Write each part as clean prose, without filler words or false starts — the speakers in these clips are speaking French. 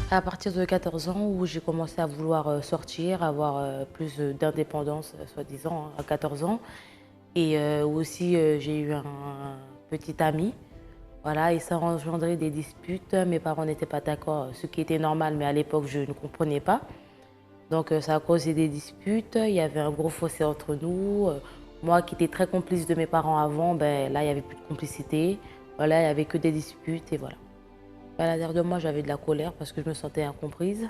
À partir de 14 ans où j'ai commencé à vouloir sortir, avoir plus d'indépendance, soi-disant, hein, à 14 ans. Et aussi, j'ai eu un petit ami. Voilà, et ça a engendré des disputes. Mes parents n'étaient pas d'accord, ce qui était normal, mais à l'époque, je ne comprenais pas. Donc, ça a causé des disputes. Il y avait un gros fossé entre nous. Moi qui étais très complice de mes parents avant, ben, là, il n'y avait plus de complicité. Voilà, il n'y avait que des disputes et voilà. À l'intérieur de moi, j'avais de la colère parce que je me sentais incomprise.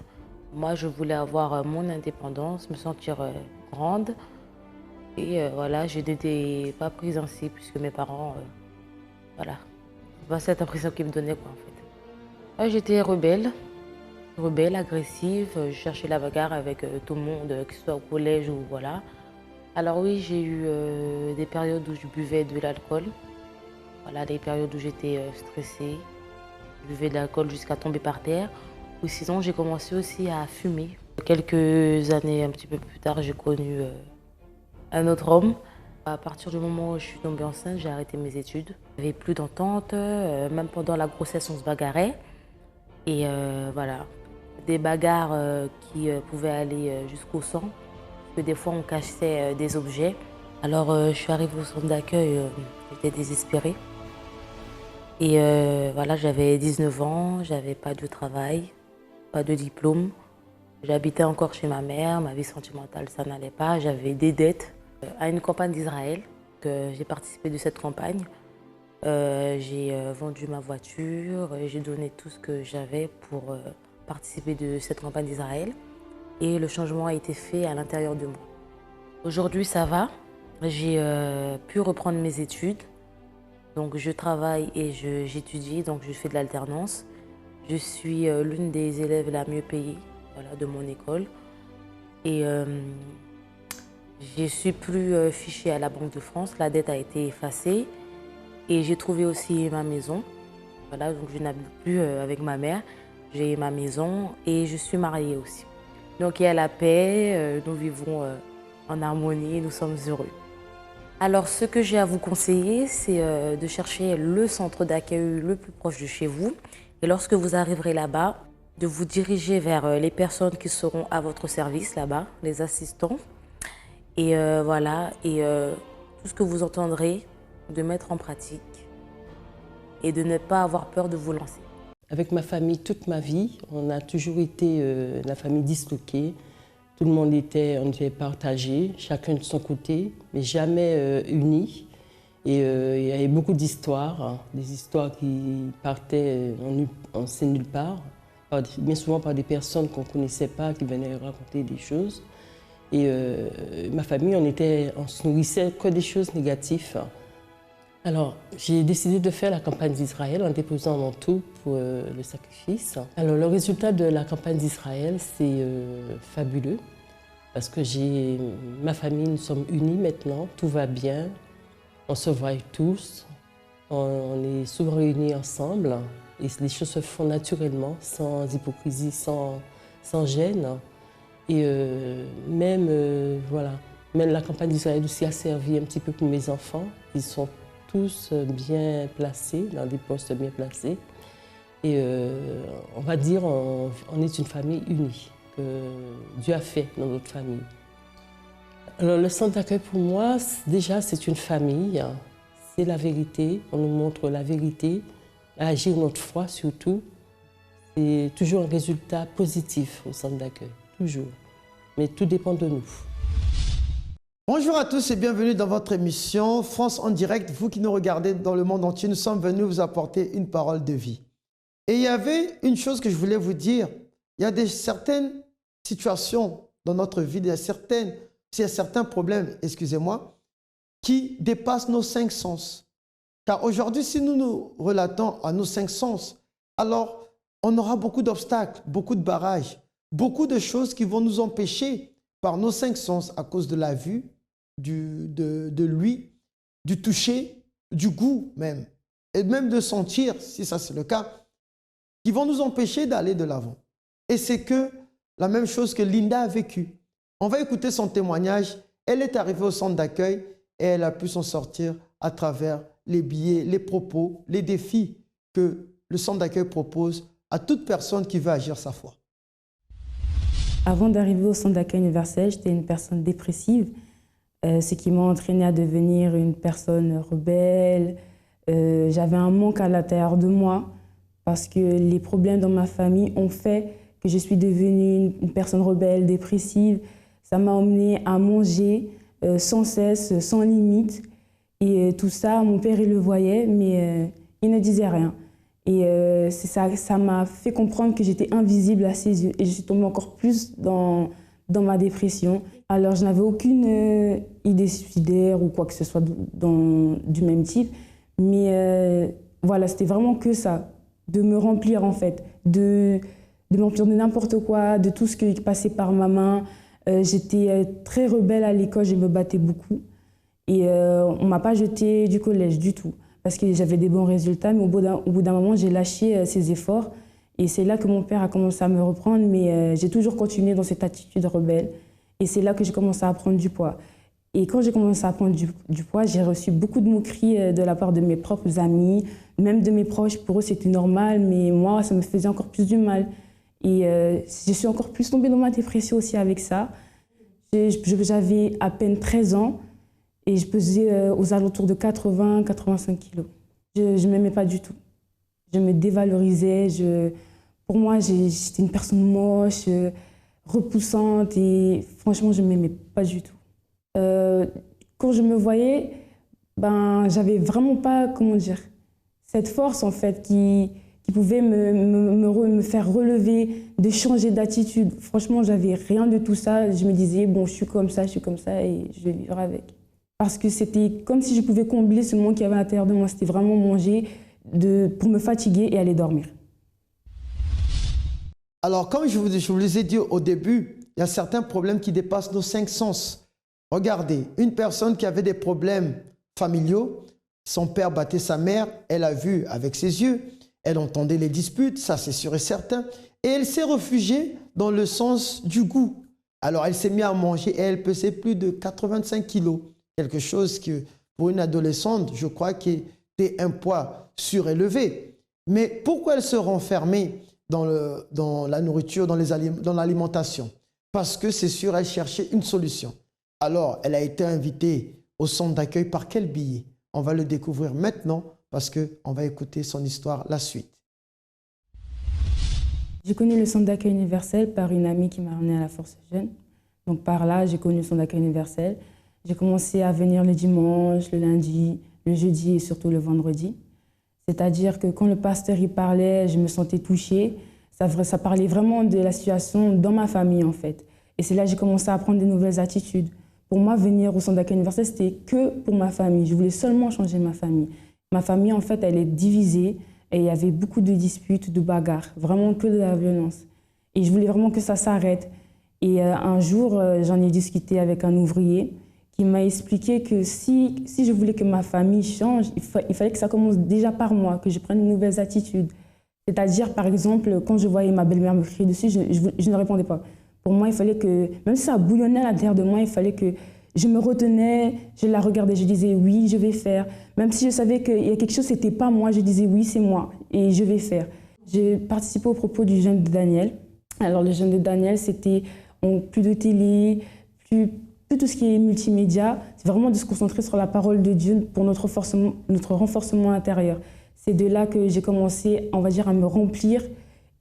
Moi, je voulais avoir mon indépendance, me sentir grande. Et voilà, je n'étais pas prise ainsi puisque mes parents, voilà, c'est pas cette impression qu'ils me donnaient quoi en fait. J'étais rebelle, agressive, je cherchais la bagarre avec tout le monde, que ce soit au collège ou voilà. Alors oui, j'ai eu des périodes où je buvais de l'alcool. Voilà, des périodes où j'étais stressée. Je buvais de l'alcool jusqu'à tomber par terre. Ou sinon, j'ai commencé aussi à fumer. Quelques années un petit peu plus tard, j'ai connu un autre homme. À partir du moment où je suis tombée enceinte, j'ai arrêté mes études. Il n'y avait plus d'entente, même pendant la grossesse, on se bagarrait. Et voilà, des bagarres qui pouvaient aller jusqu'au sang. Parce que des fois, on cachait des objets. Alors, je suis arrivée au centre d'accueil, j'étais désespérée. Et voilà, j'avais 19 ans, j'avais pas de travail, pas de diplôme. J'habitais encore chez ma vie sentimentale, ça n'allait pas. J'avais des dettes à une campagne d'Israël. J'ai participé de cette campagne. J'ai vendu ma voiture, j'ai donné tout ce que j'avais pour participer de cette campagne d'Israël. Et le changement a été fait à l'intérieur de moi. Aujourd'hui, ça va. J'ai pu reprendre mes études. Donc, je travaille et j'étudie, donc je fais de l'alternance. Je suis l'une des élèves la mieux payée, voilà, de mon école. Et je ne suis plus fichée à la Banque de France. La dette a été effacée. Et j'ai trouvé aussi ma maison. Voilà, donc je n'habite plus avec ma mère. J'ai ma maison et je suis mariée aussi. Donc il y a la paix, nous vivons en harmonie, nous sommes heureux. Alors ce que j'ai à vous conseiller, c'est de chercher le centre d'accueil le plus proche de chez vous. Et lorsque vous arriverez là-bas, de vous diriger vers les personnes qui seront à votre service là-bas, les assistants. Et voilà, et tout ce que vous entendrez, de mettre en pratique et de ne pas avoir peur de vous lancer. Avec ma famille, toute ma vie, on a toujours été la famille disloquée. Tout le monde on était partagé, chacun de son côté, mais jamais unis. Et il y avait beaucoup d'histoires, hein, des histoires qui partaient, on ne sait nulle part, bien souvent par des personnes qu'on ne connaissait pas, qui venaient raconter des choses. Et ma famille, on se nourrissait que des choses négatives. Alors, j'ai décidé de faire la campagne d'Israël en déposant mon tout pour le sacrifice. Alors, le résultat de la campagne d'Israël, c'est fabuleux parce que ma famille, nous sommes unis maintenant, tout va bien, on se voit tous, on est souvent réunis ensemble et les choses se font naturellement, sans hypocrisie, sans gêne. Et voilà, même la campagne d'Israël aussi a servi un petit peu pour mes enfants. Ils sont tous bien placés, dans des postes bien placés. Et on va dire on est une famille unie, que Dieu a fait dans notre famille. Alors le centre d'accueil pour moi, déjà c'est une famille, c'est la vérité, on nous montre la vérité, agir notre foi surtout. C'est toujours un résultat positif au centre d'accueil, toujours. Mais tout dépend de nous. Bonjour à tous et bienvenue dans votre émission France en direct. Vous qui nous regardez dans le monde entier, nous sommes venus vous apporter une parole de vie. Et il y avait une chose que je voulais vous dire. Il y a certaines situations dans notre vie, il y a certains problèmes, excusez-moi, qui dépassent nos cinq sens. Car aujourd'hui, si nous nous relatons à nos cinq sens, alors on aura beaucoup d'obstacles, beaucoup de barrages, beaucoup de choses qui vont nous empêcher par nos cinq sens à cause de la vue, de l'ouïe, du toucher, du goût même, et même de sentir, si ça c'est le cas, qui vont nous empêcher d'aller de l'avant. Et c'est que la même chose que Linda a vécu. On va écouter son témoignage. Elle est arrivée au centre d'accueil et elle a pu s'en sortir à travers les billets, les propos, les défis que le centre d'accueil propose à toute personne qui veut agir sa foi? Avant d'arriver au centre d'accueil universel, j'étais une personne dépressive, ce qui m'a entraînée à devenir une personne rebelle. J'avais un manque à l'intérieur de moi parce que les problèmes dans ma famille ont fait que je suis devenue une personne rebelle, dépressive. Ça m'a emmenée à manger sans cesse, sans limite. Et tout ça, mon père, il le voyait, mais il ne disait rien. Et ça m'a fait comprendre que j'étais invisible à ses yeux. Et je suis tombée encore plus dans ma dépression. Alors, je n'avais aucune idée suicidaire ou quoi que ce soit du même type. Mais voilà, c'était vraiment que ça, de me remplir en fait, de me remplir de n'importe quoi, de tout ce qui passait par ma main. J'étais très rebelle à l'école, je me battais beaucoup. Et on ne m'a pas jetée du collège du tout, parce que j'avais des bons résultats, mais au bout d'un moment, j'ai lâché ces efforts. Et c'est là que mon père a commencé à me reprendre, mais j'ai toujours continué dans cette attitude rebelle. Et c'est là que j'ai commencé à prendre du poids. Et quand j'ai commencé à prendre du poids, j'ai reçu beaucoup de moqueries de la part de mes propres amis, même de mes proches. Pour eux, c'était normal, mais moi, ça me faisait encore plus du mal. Et je suis encore plus tombée dans ma dépression aussi avec ça. J'avais à peine 13 ans et je pesais aux alentours de 80-85 kilos. Je ne m'aimais pas du tout. Je me dévalorisais. Pour moi, j'étais une personne moche, repoussante et franchement, je ne m'aimais pas du tout. Quand je me voyais, j'avais vraiment pas, comment dire, cette force en fait qui pouvait me faire relever, de changer d'attitude. Franchement, j'avais rien de tout ça. Je me disais, bon, je suis comme ça et je vais vivre avec. Parce que c'était comme si je pouvais combler ce manque qu'il y avait à l'intérieur de moi. C'était vraiment manger pour me fatiguer et aller dormir. Alors, comme je vous les ai dit au début, il y a certains problèmes qui dépassent nos 5 sens. Regardez, une personne qui avait des problèmes familiaux, son père battait sa mère, elle a vu avec ses yeux, elle entendait les disputes, ça c'est sûr et certain, et elle s'est réfugiée dans le sens du goût. Alors elle s'est mise à manger et elle pesait plus de 85 kilos, quelque chose que pour une adolescente, je crois qui était un poids surélevé. Mais pourquoi elle se renfermait dans la nourriture, dans l'alimentation? Parce que c'est sûr, elle cherchait une solution. Alors, elle a été invitée au centre d'accueil par quel billet? On va le découvrir maintenant parce qu'on va écouter son histoire, la suite. J'ai connu le centre d'accueil universel par une amie qui m'a ramenée à la Force Jeune. Donc par là, j'ai connu le centre d'accueil universel. J'ai commencé à venir le dimanche, le lundi, le jeudi et surtout le vendredi. C'est-à-dire que quand le pasteur y parlait, je me sentais touchée. Ça parlait vraiment de la situation dans ma famille en fait. Et c'est là que j'ai commencé à prendre de nouvelles attitudes. Pour moi, venir au centre d'accueil universel, c'était que pour ma famille. Je voulais seulement changer ma famille. Ma famille, en fait, elle est divisée et il y avait beaucoup de disputes, de bagarres, vraiment que de la violence. Et je voulais vraiment que ça s'arrête. Et un jour, j'en ai discuté avec un ouvrier qui m'a expliqué que si je voulais que ma famille change, il fallait que ça commence déjà par moi, que je prenne de nouvelles attitudes. C'est-à-dire, par exemple, quand je voyais ma belle-mère me crier dessus, je ne répondais pas. Pour moi, il fallait que, même si ça bouillonnait à l'intérieur de moi, il fallait que je me retenais, je la regardais, je disais oui, je vais faire. Même si je savais qu'il y a quelque chose, c'était pas moi, je disais oui, c'est moi et je vais faire. J'ai participé au propos du jeûne de Daniel. Alors le jeûne de Daniel, c'était plus de télé, plus tout ce qui est multimédia. C'est vraiment de se concentrer sur la parole de Dieu pour notre renforcement intérieur. C'est de là que j'ai commencé, on va dire, à me remplir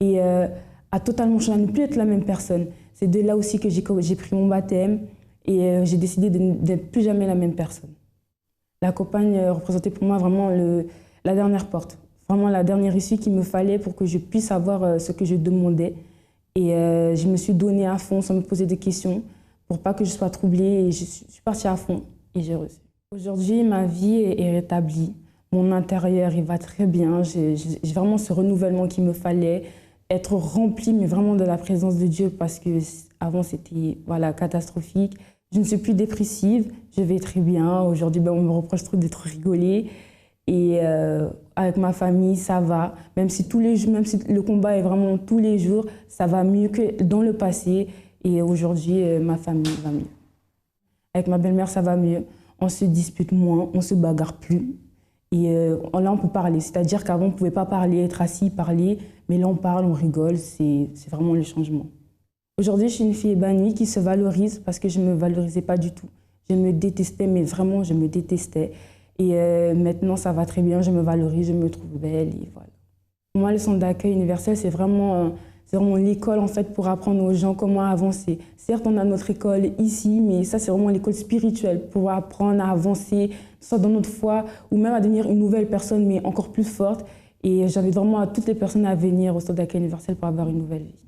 et à totalement changer, à ne plus être la même personne. C'est de là aussi que j'ai pris mon baptême et j'ai décidé d'être plus jamais la même personne. La campagne représentait pour moi vraiment la dernière porte, vraiment la dernière issue qu'il me fallait pour que je puisse avoir ce que je demandais. Et je me suis donnée à fond sans me poser de questions pour pas que je sois troublée et je suis partie à fond et j'ai reçu. Aujourd'hui, ma vie est rétablie. Mon intérieur, il va très bien. J'ai vraiment ce renouvellement qu'il me fallait. Être remplie, mais vraiment de la présence de Dieu parce qu'avant, c'était catastrophique. Je ne suis plus dépressive, je vais très bien. Aujourd'hui, on me reproche trop d'être rigolée. Et avec ma famille, ça va. Même si le combat est vraiment tous les jours, ça va mieux que dans le passé. Et aujourd'hui, ma famille va mieux. Avec ma belle-mère, ça va mieux. On se dispute moins, on ne se bagarre plus. Et là, on peut parler. C'est-à-dire qu'avant, on ne pouvait pas parler, être assis, parler. Mais là, on parle, on rigole. C'est vraiment le changement. Aujourd'hui, je suis une fille épanouie qui se valorise parce que je ne me valorisais pas du tout. Je me détestais, mais vraiment, je me détestais. Et maintenant, ça va très bien. Je me valorise, je me trouve belle. Et voilà. Pour moi, le centre d'accueil universel, c'est vraiment l'école en fait, pour apprendre aux gens comment avancer. Certes, on a notre école ici, mais ça, c'est vraiment l'école spirituelle pour apprendre à avancer, soit dans notre foi, ou même à devenir une nouvelle personne, mais encore plus forte. Et j'invite vraiment à toutes les personnes à venir au centre d'accueil universel pour avoir une nouvelle vie.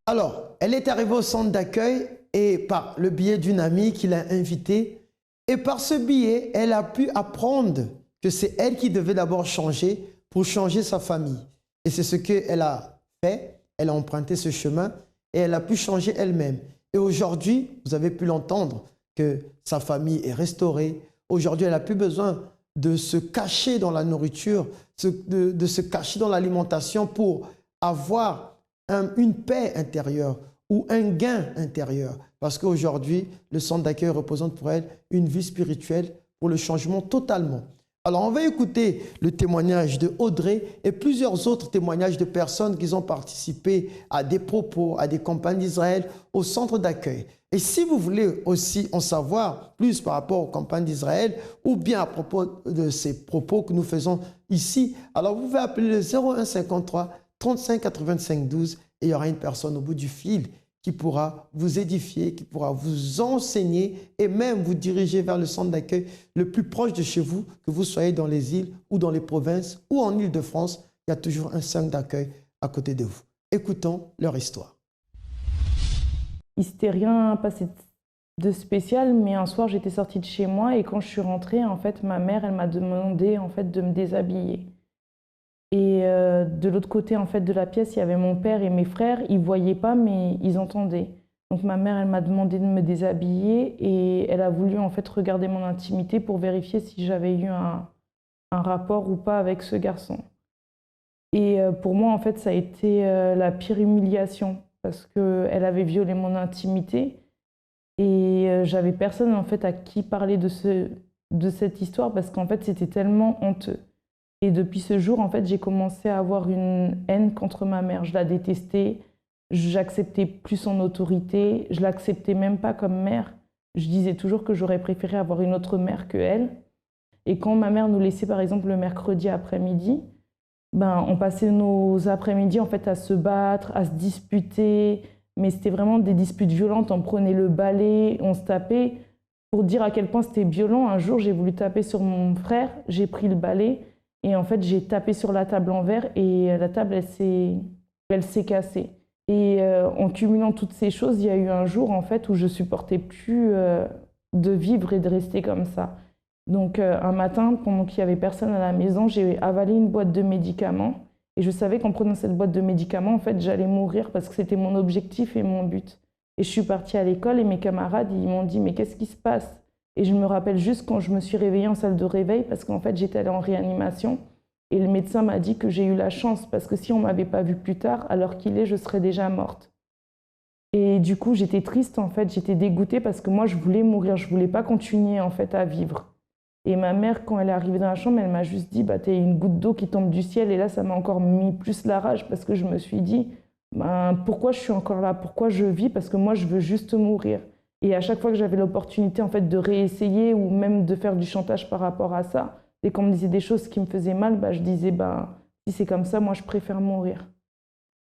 Alors, elle est arrivée au centre d'accueil et par le biais d'une amie qui l'a invitée. Et par ce biais, elle a pu apprendre que c'est elle qui devait d'abord changer pour changer sa famille. Et c'est ce qu'elle a fait. Elle a emprunté ce chemin et elle a pu changer elle-même. Et aujourd'hui, vous avez pu l'entendre, que sa famille est restaurée. Aujourd'hui, elle n'a plus besoin de se cacher dans la nourriture, de se cacher dans l'alimentation pour avoir une paix intérieure ou un gain intérieur. Parce qu'aujourd'hui, le centre d'accueil représente pour elle une vie spirituelle pour le changement totalement. Alors, on va écouter le témoignage de Audrey et plusieurs autres témoignages de personnes qui ont participé à des propos, à des campagnes d'Israël au centre d'accueil. Et si vous voulez aussi en savoir plus par rapport aux campagnes d'Israël ou bien à propos de ces propos que nous faisons ici, alors vous pouvez appeler le 01 53 35 85 12 et il y aura une personne au bout du fil qui pourra vous édifier, qui pourra vous enseigner et même vous diriger vers le centre d'accueil le plus proche de chez vous, que vous soyez dans les îles ou dans les provinces ou en Île-de-France, il y a toujours un centre d'accueil à côté de vous. Écoutons leur histoire. Il ne s'était rien passé de spécial, mais un soir j'étais sortie de chez moi et quand je suis rentrée, en fait, ma mère elle m'a demandé en fait de me déshabiller. Et de l'autre côté en fait, de la pièce, il y avait mon père et mes frères. Ils ne voyaient pas, mais ils entendaient. Donc ma mère, elle m'a demandé de me déshabiller et elle a voulu en fait regarder mon intimité pour vérifier si j'avais eu un rapport ou pas avec ce garçon. Et pour moi, en fait, ça a été la pire humiliation parce qu'elle avait violé mon intimité et j'avais personne en fait à qui parler de cette histoire parce qu'en fait, c'était tellement honteux. Et depuis ce jour, en fait, j'ai commencé à avoir une haine contre ma mère. Je la détestais, j'acceptais plus son autorité, je l'acceptais même pas comme mère. Je disais toujours que j'aurais préféré avoir une autre mère que elle. Et quand ma mère nous laissait, par exemple, le mercredi après-midi, on passait nos après-midi en fait à se battre, à se disputer. Mais c'était vraiment des disputes violentes. On prenait le balai, on se tapait. Pour dire à quel point c'était violent, un jour, j'ai voulu taper sur mon frère, j'ai pris le balai. Et en fait, j'ai tapé sur la table en verre et la table, elle s'est cassée. Et en cumulant toutes ces choses, il y a eu un jour en fait, où je ne supportais plus de vivre et de rester comme ça. Donc un matin, pendant qu'il n'y avait personne à la maison, j'ai avalé une boîte de médicaments. Et je savais qu'en prenant cette boîte de médicaments, en fait, j'allais mourir parce que c'était mon objectif et mon but. Et je suis partie à l'école et mes camarades, ils m'ont dit « Mais qu'est-ce qui se passe ?» Et je me rappelle juste quand je me suis réveillée en salle de réveil parce qu'en fait, j'étais allée en réanimation et le médecin m'a dit que j'ai eu la chance parce que si on ne m'avait pas vue plus tard, à l'heure qu'il est, je serais déjà morte. Et du coup, j'étais triste en fait, j'étais dégoûtée parce que moi, je voulais mourir, je ne voulais pas continuer en fait à vivre. Et ma mère, quand elle est arrivée dans la chambre, elle m'a juste dit « T'es une goutte d'eau qui tombe du ciel » et là, ça m'a encore mis plus la rage parce que je me suis dit « Pourquoi je suis encore là? Pourquoi je vis? Parce que moi, je veux juste mourir. » Et à chaque fois que j'avais l'opportunité en fait, de réessayer ou même de faire du chantage par rapport à ça, dès qu'on me disait des choses qui me faisaient mal, je disais si c'est comme ça, moi je préfère mourir.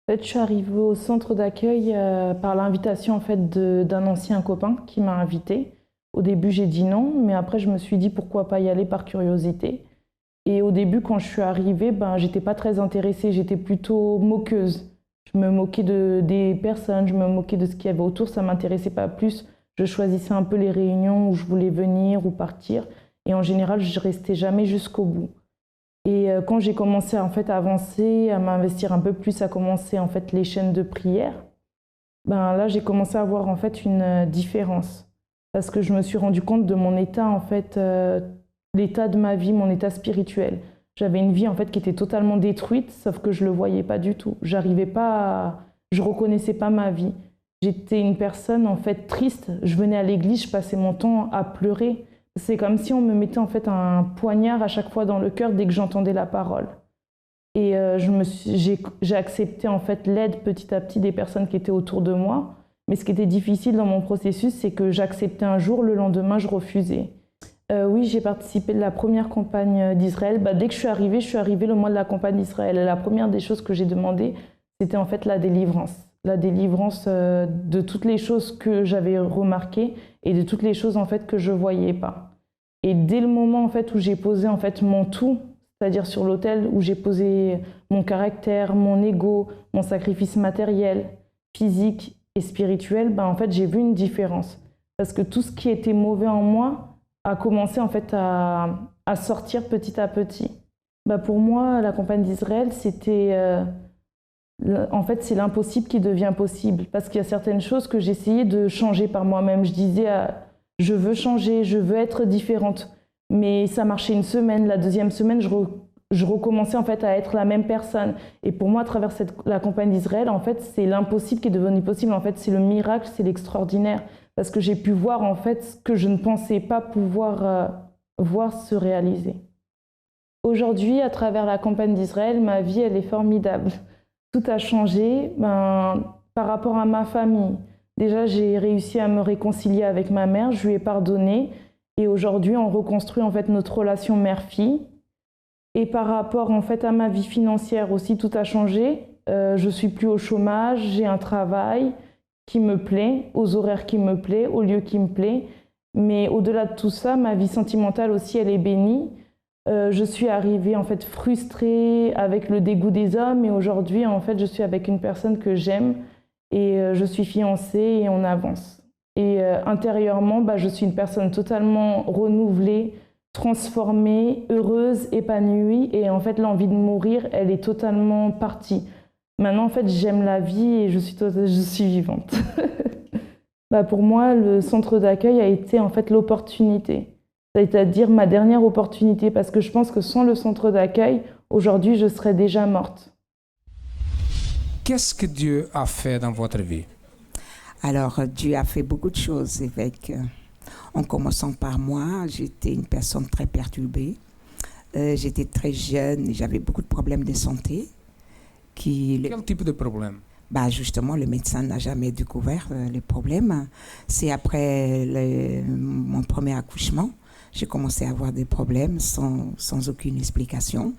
En fait, je suis arrivée au centre d'accueil par l'invitation en fait, d'un ancien copain qui m'a invitée. Au début, j'ai dit non, mais après je me suis dit pourquoi pas y aller par curiosité. Et au début, quand je suis arrivée, j'étais pas très intéressée, j'étais plutôt moqueuse. Je me moquais des personnes, je me moquais de ce qu'il y avait autour, ça m'intéressait pas plus. Je choisissais un peu les réunions où je voulais venir ou partir. Et en général, je ne restais jamais jusqu'au bout. Et quand j'ai commencé en fait, à avancer, à m'investir un peu plus, à commencer en fait, les chaînes de prière, là, j'ai commencé à voir en fait, une différence. Parce que je me suis rendu compte de mon état, en fait, l'état de ma vie, mon état spirituel. J'avais une vie en fait, qui était totalement détruite, sauf que je ne le voyais pas du tout. Je ne reconnaissais pas ma vie. J'étais une personne en fait triste. Je venais à l'église, je passais mon temps à pleurer C'est comme si on me mettait en fait un poignard à chaque fois dans le cœur dès que j'entendais la parole. Et j'ai accepté en fait l'aide petit à petit des personnes qui étaient autour de moi. Mais ce qui était difficile dans mon processus, c'est que j'acceptais un jour, le lendemain, je refusais. Oui, j'ai participé à la première campagne d'Israël. Dès que je suis arrivée le mois de la campagne d'Israël. Et la première des choses que j'ai demandé, c'était en fait la délivrance. La délivrance de toutes les choses que j'avais remarquées et de toutes les choses en fait que je voyais pas. Et dès le moment en fait où j'ai posé en fait mon tout, c'est-à-dire sur l'autel où j'ai posé mon caractère, mon ego, mon sacrifice matériel, physique et spirituel, en fait j'ai vu une différence. Parce que tout ce qui était mauvais en moi a commencé en fait à sortir petit à petit. Pour moi, la campagne d'Israël, c'était en fait, c'est l'impossible qui devient possible. Parce qu'il y a certaines choses que j'essayais de changer par moi-même. Je disais, je veux changer, je veux être différente. Mais ça marchait une semaine. La deuxième semaine, je recommençais en fait à être la même personne. Et pour moi, à travers la campagne d'Israël, en fait, c'est l'impossible qui est devenu possible. En fait, c'est le miracle, c'est l'extraordinaire. Parce que j'ai pu voir en fait ce que je ne pensais pas pouvoir voir se réaliser. Aujourd'hui, à travers la campagne d'Israël, ma vie, elle est formidable. Tout a changé par rapport à ma famille. Déjà, j'ai réussi à me réconcilier avec ma mère, je lui ai pardonné. Et aujourd'hui, on reconstruit en fait notre relation mère-fille. Et par rapport en fait à ma vie financière aussi, tout a changé. Je suis plus au chômage, j'ai un travail qui me plaît, aux horaires qui me plaît, au lieu qui me plaît. Mais au-delà de tout ça, ma vie sentimentale aussi, elle est bénie. Je suis arrivée en fait frustrée avec le dégoût des hommes et aujourd'hui en fait je suis avec une personne que j'aime et je suis fiancée et on avance. Et intérieurement, je suis une personne totalement renouvelée, transformée, heureuse, épanouie et en fait l'envie de mourir, elle est totalement partie. Maintenant en fait j'aime la vie et je suis vivante. Pour moi, le centre d'accueil a été en fait l'opportunité. C'est-à-dire ma dernière opportunité, parce que je pense que sans le centre d'accueil, aujourd'hui, je serais déjà morte. Qu'est-ce que Dieu a fait dans votre vie? Alors, Dieu a fait beaucoup de choses en commençant par moi. J'étais une personne très perturbée. J'étais très jeune, j'avais beaucoup de problèmes de santé. Quel type de problème? Justement, le médecin n'a jamais découvert les problèmes. C'est après mon premier accouchement. J'ai commencé à avoir des problèmes sans aucune explication.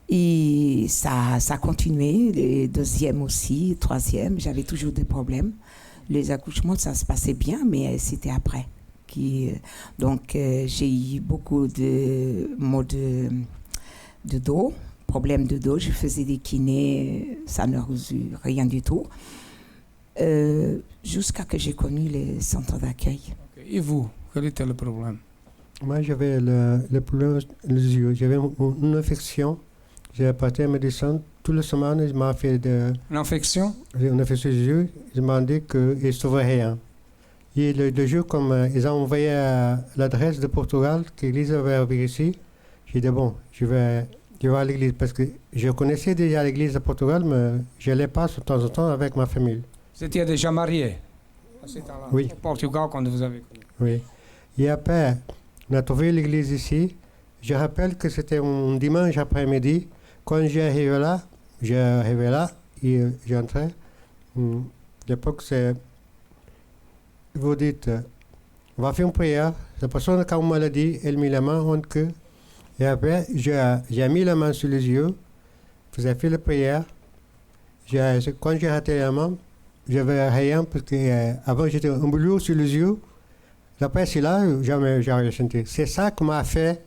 Et ça a continué, le deuxième aussi, troisième, j'avais toujours des problèmes. Les accouchements, ça se passait bien, mais c'était après. Donc, j'ai eu beaucoup de maux de dos, problèmes de dos. Je faisais des kinés, ça ne résout rien du tout. Jusqu'à que j'ai connu les centres d'accueil. Okay. Et vous, quel était le problème? Moi, j'avais le problème des yeux. J'avais une infection. J'ai porté la médecine. Toute la semaine, il m'a fait Une infection? Une infection des yeux. Il m'a dit qu'il ne trouvait rien. Et le jour, comme ils ont envoyé l'adresse de Portugal, que l'église avait ouvert ici, j'ai dit, bon, je vais à l'église. Parce que je connaissais déjà l'église de Portugal, mais je n'allais pas de temps en temps avec ma famille. Vous étiez déjà marié à ce temps-là? Oui. Au Portugal, quand vous avez connu? Oui. Et après, on a trouvé l'église ici. Je rappelle que c'était un dimanche après-midi. Quand j'arrivais là et j'entrais. L'époque, c'est... Vous dites, on va faire une prière. La personne qui a une maladie, elle met la main en queue. Et après, j'ai mis la main sur les yeux. J'ai fait la prière. Quand j'ai raté la main, j'avais rien parce qu'avant j'étais un boulot sur les yeux. Après, c'est là, jamais j'ai ressenti. C'est ça qui m'a fait.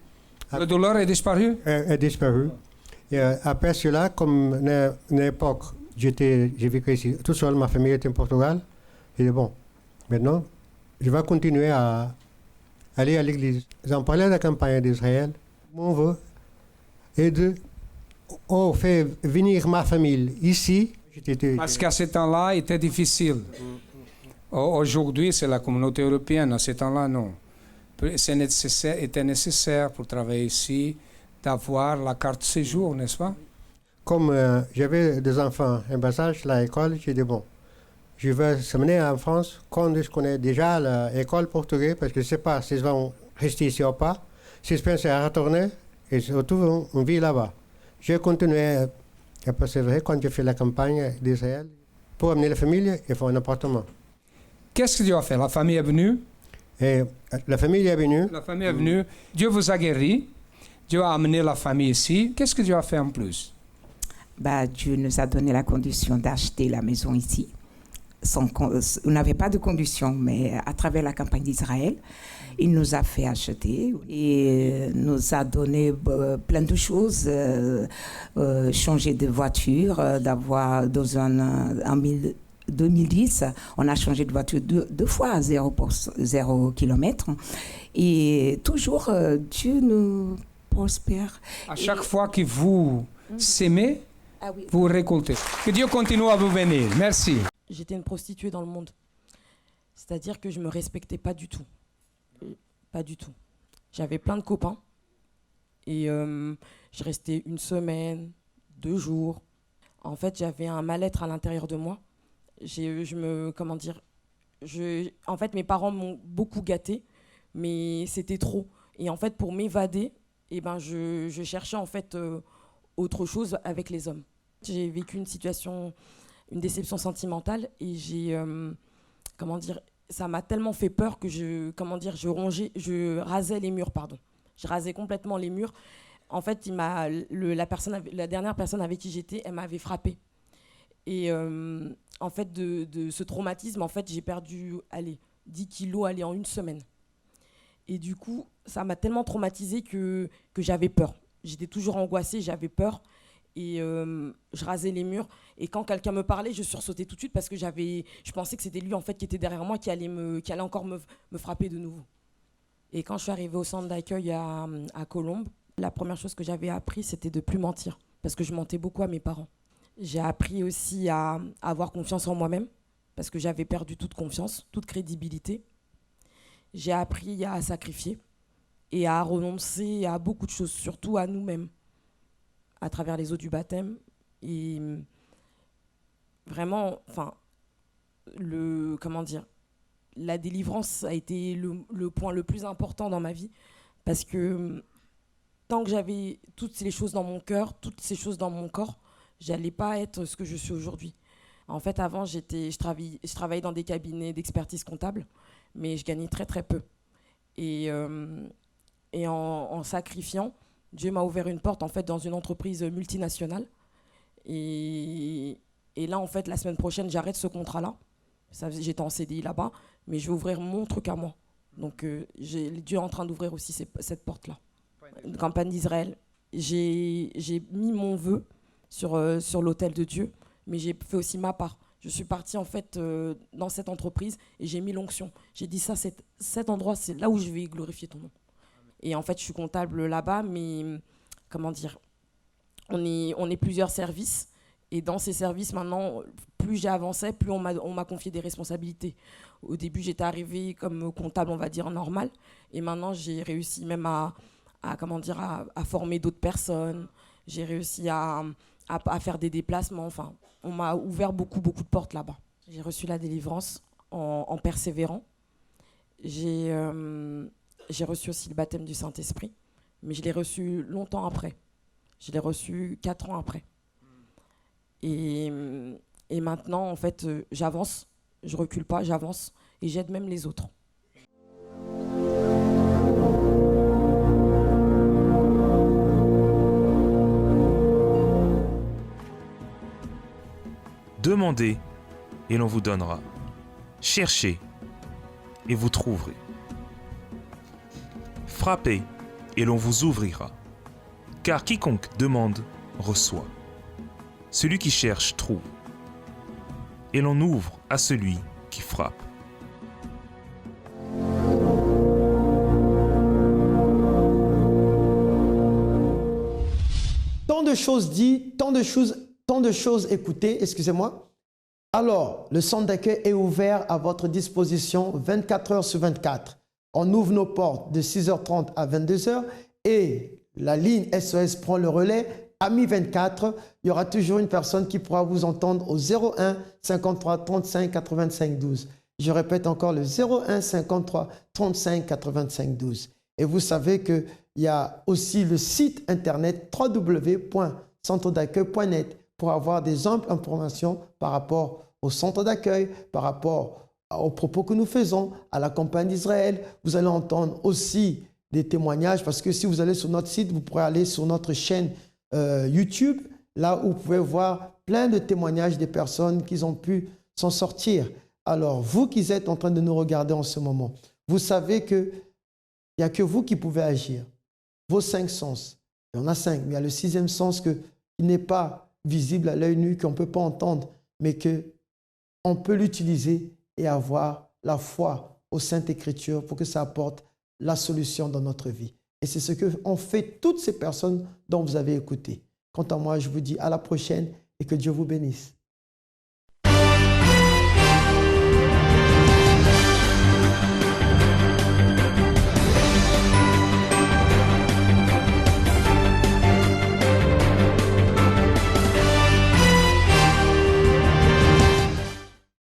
La douleur est disparue? Est disparue. Et après cela, comme à l'époque, j'ai vécu ici tout seul, ma famille était en Portugal. J'ai dit, bon, maintenant, je vais continuer à aller à l'église. J'en parlais de la campagne d'Israël. On veut aider, on fait venir ma famille ici. Parce qu'à ce temps-là, il était difficile. Aujourd'hui, c'est la communauté européenne. À ce temps-là, non. Était nécessaire pour travailler ici d'avoir la carte séjour, n'est-ce pas? Comme j'avais des enfants en bas âge à l'école, j'ai dit, bon, je veux s'amener en France quand je connais déjà l'école portugaise, parce que je ne sais pas s'ils vont rester ici ou pas. Si je pense à retourner, et je retrouve une vie là-bas. Je continue à persévérer quand je fais la campagne d'Israël. Pour amener la famille, il faut un appartement. Qu'est-ce que Dieu a fait? La famille est venue. Et la famille est venue. La famille est venue. Dieu vous a guéri. Dieu a amené la famille ici. Qu'est-ce que Dieu a fait en plus? Dieu nous a donné la condition d'acheter la maison ici. On n'avait pas de condition, mais à travers la campagne d'Israël, il nous a fait acheter et nous a donné plein de choses, changer de voiture, d'avoir dans en 2010, on a changé de voiture deux fois à 0 km. Et toujours, Dieu nous prospère. À chaque fois que vous s'aimez, oui, vous récoltez. Que Dieu continue à vous bénir. Merci. J'étais une prostituée dans le monde. C'est-à-dire que je ne me respectais pas du tout. Pas du tout. J'avais plein de copains. Et je restais 1 semaine, 2 jours. En fait, j'avais un mal-être à l'intérieur de moi. En fait, mes parents m'ont beaucoup gâtée, mais c'était trop. Et en fait, pour m'évader, je cherchais en fait autre chose avec les hommes. J'ai vécu une déception sentimentale et ça m'a tellement fait peur que je rasais les murs, pardon. Je rasais complètement les murs. En fait, la dernière personne avec qui j'étais, elle m'avait frappée. Et en fait, de ce traumatisme, en fait, j'ai perdu 10 kilos en 1 semaine. Et du coup, ça m'a tellement traumatisée que j'avais peur. J'étais toujours angoissée, j'avais peur. Et je rasais les murs. Et quand quelqu'un me parlait, je sursautais tout de suite parce que je pensais que c'était lui en fait qui était derrière moi, qui allait encore me frapper de nouveau. Et quand je suis arrivée au centre d'accueil à Colombes, la première chose que j'avais appris, c'était de plus mentir. Parce que je mentais beaucoup à mes parents. J'ai appris aussi à avoir confiance en moi-même, parce que j'avais perdu toute confiance, toute crédibilité. J'ai appris à sacrifier et à renoncer à beaucoup de choses, surtout à nous-mêmes, à travers les eaux du baptême. Et vraiment, la délivrance a été le point le plus important dans ma vie, parce que tant que j'avais toutes ces choses dans mon cœur, toutes ces choses dans mon corps, j'allais pas être ce que je suis aujourd'hui. En fait, avant, je travaillais dans des cabinets d'expertise comptable, mais je gagnais très très peu. Et en sacrifiant, Dieu m'a ouvert une porte en fait dans une entreprise multinationale. Et là, en fait, la semaine prochaine, j'arrête ce contrat-là. J'étais en CDI là-bas, mais je vais ouvrir mon truc à moi. Donc, Dieu est en train d'ouvrir aussi cette porte-là. Une campagne d'Israël. J'ai mis mon vœu sur l'autel de Dieu, mais j'ai fait aussi ma part. Je suis partie en fait dans cette entreprise et j'ai mis l'onction. J'ai dit ça, cet endroit, c'est là où je vais glorifier ton nom. Et en fait, je suis comptable là-bas, mais on est plusieurs services. Et dans ces services, maintenant, plus j'avançais, plus on m'a confié des responsabilités. Au début, j'étais arrivée comme comptable, on va dire, normal. Et maintenant, j'ai réussi même à former d'autres personnes. J'ai réussi à faire des déplacements. Enfin, on m'a ouvert beaucoup de portes là-bas. J'ai reçu la délivrance en persévérant. J'ai reçu aussi le baptême du Saint-Esprit, mais je l'ai reçu longtemps après. Je l'ai reçu 4 ans après. Et maintenant, en fait, j'avance, je recule pas, j'avance et j'aide même les autres. Demandez et l'on vous donnera. Cherchez et vous trouverez. Frappez et l'on vous ouvrira. Car quiconque demande, reçoit. Celui qui cherche, trouve. Et l'on ouvre à celui qui frappe. Tant de choses dites, tant de choses écoutées, excusez-moi. Alors, le centre d'accueil est ouvert à votre disposition 24 heures sur 24. On ouvre nos portes de 6h30 à 22h et la ligne SOS prend le relais Ami 24, il y aura toujours une personne qui pourra vous entendre au 01 53 35 85 12. Je répète encore le 01 53 35 85 12. Et vous savez qu'il y a aussi le site internet www.centredaccueil.net pour avoir des amples informations par rapport au centre d'accueil, par rapport aux propos que nous faisons, à la campagne d'Israël. Vous allez entendre aussi des témoignages parce que si vous allez sur notre site, vous pourrez aller sur notre chaîne YouTube, là où vous pouvez voir plein de témoignages des personnes qui ont pu s'en sortir. Alors, vous qui êtes en train de nous regarder en ce moment, vous savez qu'il n'y a que vous qui pouvez agir. Vos 5 sens, il y en a 5, mais il y a le 6e sens qui n'est pas visible à l'œil nu, qu'on ne peut pas entendre, mais qu'on peut l'utiliser et avoir la foi aux Saintes Écritures pour que ça apporte la solution dans notre vie. Et c'est ce qu'ont fait toutes ces personnes dont vous avez écouté. Quant à moi, je vous dis à la prochaine et que Dieu vous bénisse.